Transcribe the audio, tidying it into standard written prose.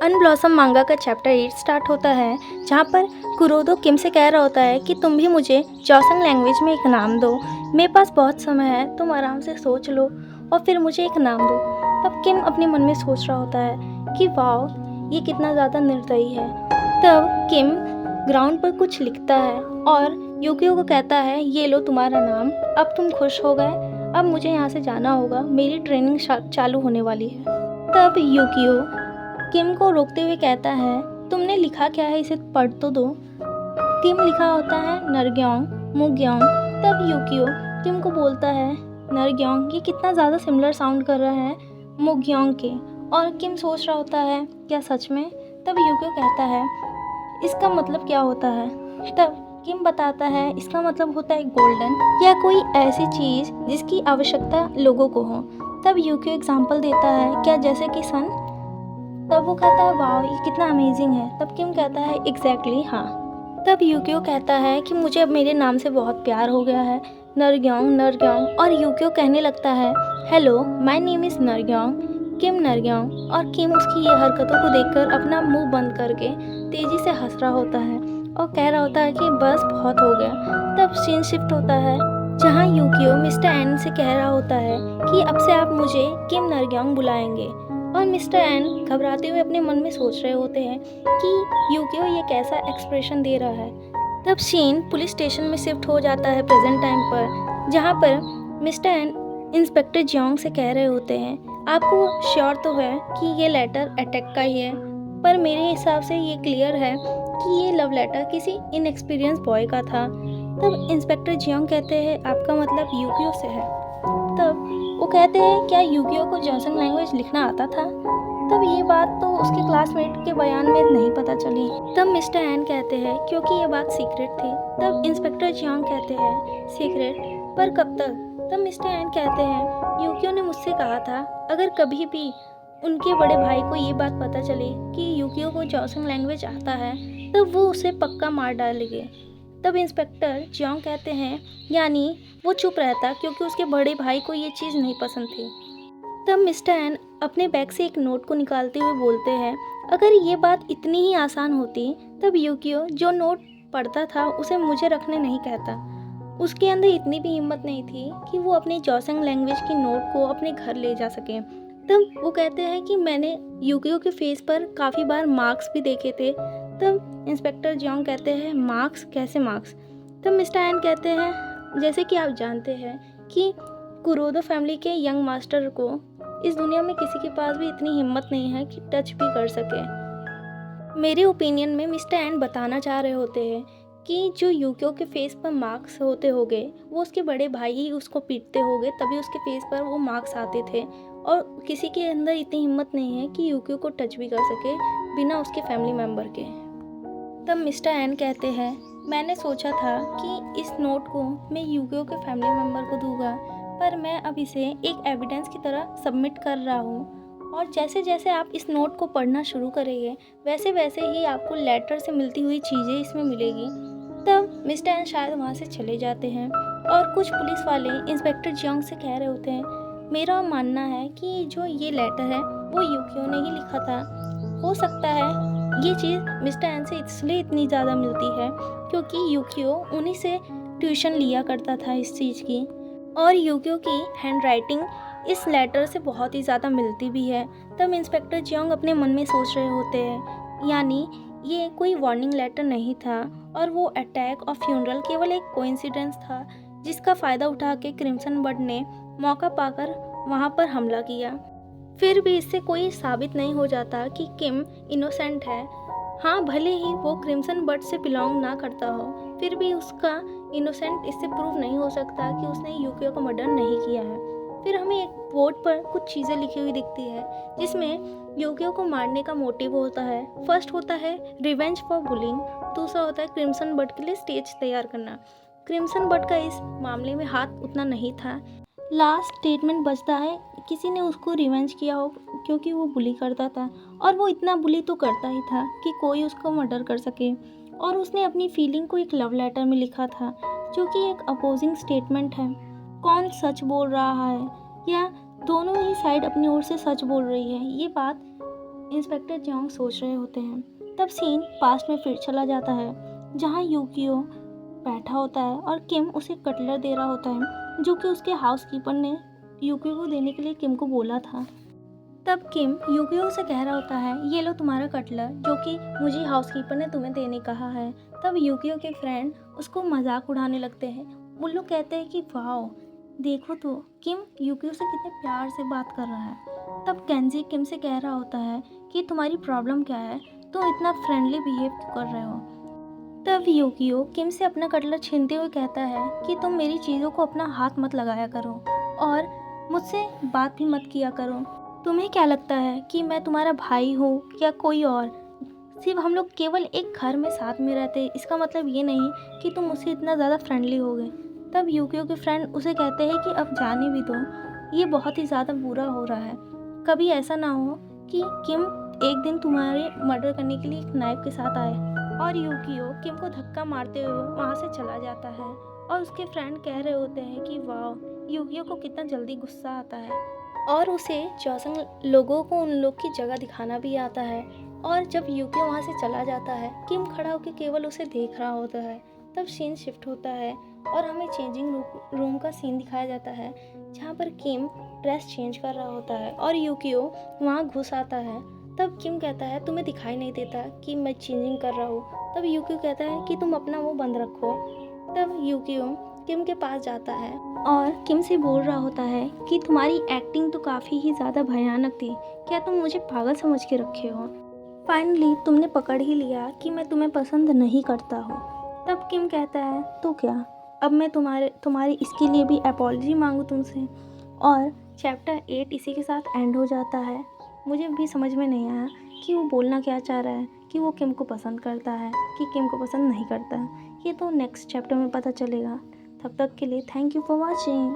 अनब्लॉसम मांगा का chapter 8 start होता है, जहाँ पर कुरोदो किम से कह रहा होता है कि तुम भी मुझे जोसेंग लैंग्वेज में एक नाम दो। मेरे पास बहुत समय है, तुम आराम से सोच लो और फिर मुझे एक नाम दो। तब किम अपने मन में सोच रहा होता है कि वाओ, ये कितना ज़्यादा निर्दयी है। तब किम ग्राउंड पर कुछ लिखता है और यूकियो को कहता है, ये लो तुम्हारा नाम, अब तुम खुश हो गए, अब मुझे यहाँ से जाना होगा, मेरी ट्रेनिंग चालू होने वाली है। तब यूकियो किम को रोकते हुए कहता है, तुमने लिखा क्या है, इसे पढ़ तो दो। किम लिखा होता है नरग्योंग मुग्योंग। तब यूकियो किम को बोलता है, नरग्योंग ये कितना ज़्यादा सिमिलर साउंड कर रहा है मुग्योंग के। और किम सोच रहा होता है, क्या सच में? तब यूकियो कहता है, इसका मतलब क्या होता है? तब किम बताता है, इसका मतलब होता है गोल्डन या कोई ऐसी चीज़ जिसकी आवश्यकता लोगों को हो। तब यूकियो एग्जाम्पल देता है, क्या जैसे कि सन? तब वो कहता है, वाह ये कितना अमेजिंग है। तब किम कहता है, एग्जैक्टली हाँ। तब यूकियो कहता है कि मुझे अब मेरे नाम से बहुत प्यार हो गया है, नरग्योंग नरग्योंग। और यूकियो कहने लगता है, हेलो माय नेम इज़ नरग्योंग, किम नरग्योंग। और किम उसकी ये हरकतों को देखकर अपना मुंह बंद करके तेजी से हंस रहा होता है और कह रहा होता है कि बस बहुत हो गया। तब सीन शिफ्ट होता है, जहाँ यूकियो मिस्टर एन से कह रहा होता है कि अब से आप मुझे किम नरग्योंग बुलाएंगे। और मिस्टर एन घबराते हुए अपने मन में सोच रहे होते हैं कि यूकियो ये कैसा एक्सप्रेशन दे रहा है। तब सीन पुलिस स्टेशन में शिफ्ट हो जाता है प्रेजेंट टाइम पर, जहाँ पर मिस्टर एन इंस्पेक्टर जियोंग से कह रहे होते हैं, आपको श्योर तो है कि ये लेटर अटैक का ही है? पर मेरे हिसाब से ये क्लियर है कि ये लव लेटर किसी इनएक्सपीरियंस बॉय का था। तब इंस्पेक्टर जियोंग कहते हैं, आपका मतलब यूकियो से है? तब वो कहते हैं, क्या यूकियो को जोसेंग लैंग्वेज लिखना आता था? तब ये बात तो उसके क्लासमेट के बयान में नहीं पता चली। तब मिस्टर एन कहते हैं, क्योंकि ये बात सीक्रेट थी। तब इंस्पेक्टर जियोंग कहते हैं, सीक्रेट? पर कब तक? तब मिस्टर एन कहते हैं, यूकियो ने मुझसे कहा था अगर कभी भी उनके बड़े भाई को ये बात पता चले कि यूकियो को जोसेंग लैंग्वेज आता है, तब वो उसे पक्का मार डालेंगे। तब इंस्पेक्टर जियोंग कहते हैं, यानी वो चुप रहता क्योंकि उसके बड़े भाई को ये चीज़ नहीं पसंद थी। तब मिस्टर एन अपने बैग से एक नोट को निकालते हुए बोलते हैं, अगर ये बात इतनी ही आसान होती तब यूकियो जो नोट पढ़ता था उसे मुझे रखने नहीं कहता। उसके अंदर इतनी भी हिम्मत नहीं थी कि वो अपनी जोसेंग लैंग्वेज की नोट को अपने घर ले जा सके। तब वो कहते हैं कि मैंने यूकियो के फेस पर काफ़ी बार मार्क्स भी देखे थे। तब इंस्पेक्टर जियोंग कहते हैं, मार्क्स? कैसे मार्क्स? तब मिस्टर एन कहते हैं, जैसे कि आप जानते हैं कि कुरोदो फैमिली के यंग मास्टर को इस दुनिया में किसी के पास भी इतनी हिम्मत नहीं है कि टच भी कर सके। मेरे ओपिनियन में मिस्टर एन बताना चाह रहे होते हैं कि जो यूकियो के फेस पर मार्क्स होते होंगे वो उसके बड़े भाई ही उसको पीटते होंगे, तभी उसके फेस पर वो मार्क्स आते थे। और किसी के अंदर इतनी हिम्मत नहीं है कि यूकियो को टच भी कर सके बिना उसके फैमिली मेम्बर के। तब मिस्टर एन कहते हैं, मैंने सोचा था कि इस नोट को मैं यूकियो के फैमिली मेम्बर को दूंगा, पर मैं अब इसे एक एविडेंस की तरह सबमिट कर रहा हूँ। और जैसे जैसे आप इस नोट को पढ़ना शुरू करेंगे वैसे वैसे ही आपको लेटर से मिलती हुई चीज़ें इसमें मिलेगी। तब मिस्टर एन शायद वहाँ से चले जाते हैं और कुछ पुलिस वाले इंस्पेक्टर जियोंग से कह रहे होते हैं, मेरा मानना है कि जो ये लेटर है वो यूकियो ने ही लिखा था। हो सकता है ये चीज़ मिस्टर एन से इसलिए इतनी ज़्यादा मिलती है क्योंकि यूकियो उन्हीं से ट्यूशन लिया करता था इस चीज़ की, और यूकियो की हैंडराइटिंग इस लेटर से बहुत ही ज़्यादा मिलती भी है। तब इंस्पेक्टर जियोंग अपने मन में सोच रहे होते हैं, यानी ये कोई वार्निंग लेटर नहीं था और वो अटैक और फ्यूनरल केवल एक कोइंसिडेंस था जिसका फ़ायदा उठा के क्रिम्सन बर्ड ने मौका पाकर वहाँ पर हमला किया। फिर भी इससे कोई साबित नहीं हो जाता कि किम इनोसेंट है। हाँ, भले ही वो क्रिम्सन बर्ड से बिलोंग ना करता हो, फिर भी उसका इनोसेंट इससे प्रूव नहीं हो सकता कि उसने यूकियो का मर्डर नहीं किया है। फिर हमें एक बोर्ड पर कुछ चीज़ें लिखी हुई दिखती है जिसमें यूकियो को मारने का मोटिव होता है। फर्स्ट होता है रिवेंज फॉर बुलिंग, दूसरा होता है क्रिम्सन बर्ड के लिए स्टेज तैयार करना। क्रिम्सन बर्ड का इस मामले में हाथ उतना नहीं था। लास्ट स्टेटमेंट बचता है किसी ने उसको रिवेंज किया हो क्योंकि वो बुली करता था, और वो इतना बुली तो करता ही था कि कोई उसको मर्डर कर सके। और उसने अपनी फीलिंग को एक लव लेटर में लिखा था जो कि एक अपोजिंग स्टेटमेंट है। कौन सच बोल रहा है या दोनों ही साइड अपनी ओर से सच बोल रही है, ये बात इंस्पेक्टर जियोंग सोच रहे होते हैं। तब सीन पास्ट में फिर चला जाता है जहाँ यूकियो बैठा होता है और किम उसे कटलर दे रहा होता है जो कि उसके हाउसकीपर ने यूकियो को देने के लिए किम को बोला था। तब किम यूकियो से कह रहा होता है, ये लो तुम्हारा कटलर जो कि मुझे हाउसकीपर ने तुम्हें देने कहा है। तब यूकियो के फ्रेंड उसको मजाक उड़ाने लगते हैं। उन लोग कहते हैं कि वाओ देखो तो किम यूकियो से कितने प्यार से बात कर रहा है। तब केंजी किम से कह रहा होता है कि तुम्हारी प्रॉब्लम क्या है, तुम इतना फ्रेंडली बिहेव कर रहे हो। तब यूकियो किम से अपना कटलर छीनते हुए कहता है कि तुम मेरी चीज़ों को अपना हाथ मत लगाया करो और मुझसे बात भी मत किया करो। तुम्हें क्या लगता है कि मैं तुम्हारा भाई हूँ या कोई और? सिर्फ हम लोग केवल एक घर में साथ में रहते, इसका मतलब ये नहीं कि तुम मुझसे इतना ज़्यादा फ्रेंडली हो गए। तब यूकियो के फ्रेंड उसे कहते हैं कि अब जाने भी दो, ये बहुत ही ज़्यादा बुरा हो रहा है। कभी ऐसा ना हो कि किम एक दिन तुम्हारे मर्डर करने के लिए एक नाइफ के साथ आए। और यूकियो किम को धक्का मारते हुए वहाँ से चला जाता है और उसके फ्रेंड कह रहे होते हैं कि वाह यूकियो को कितना जल्दी गुस्सा आता है और उसे जॉसंग लोगों को उन लोग की जगह दिखाना भी आता है। और जब यूकियो वहाँ से चला जाता है किम खड़ा होकर केवल उसे देख रहा होता है। तब सीन शिफ्ट होता है और हमें चेंजिंग रूम का सीन दिखाया जाता है जहाँ पर किम ड्रेस चेंज कर रहा होता है और यूकियो वहाँ घुस आता है। तब किम कहता है तुम्हें दिखाई नहीं देता कि मैं चेंजिंग कर रहा हूँ। तब यूकियो कहता है कि तुम अपना मुंह बंद रखो। तब यूकियो किम के पास जाता है और किम से बोल रहा होता है कि तुम्हारी एक्टिंग तो काफ़ी ही ज़्यादा भयानक थी, क्या तुम मुझे पागल समझ के रखे हो? फाइनली तुमने पकड़ ही लिया कि मैं तुम्हें पसंद नहीं करता हूँ। तब किम कहता है तो क्या, अब मैं तुम्हारी इसके लिए भी अपॉलजी मांगूँ तुमसे? और चैप्टर 8 इसी के साथ एंड हो जाता है। मुझे भी समझ में नहीं आया कि वो बोलना क्या चाह रहा है, कि वो किम को पसंद करता है कि किम को पसंद नहीं करता। ये तो नेक्स्ट चैप्टर में पता चलेगा। तब तक के लिए थैंक यू फॉर वॉचिंग।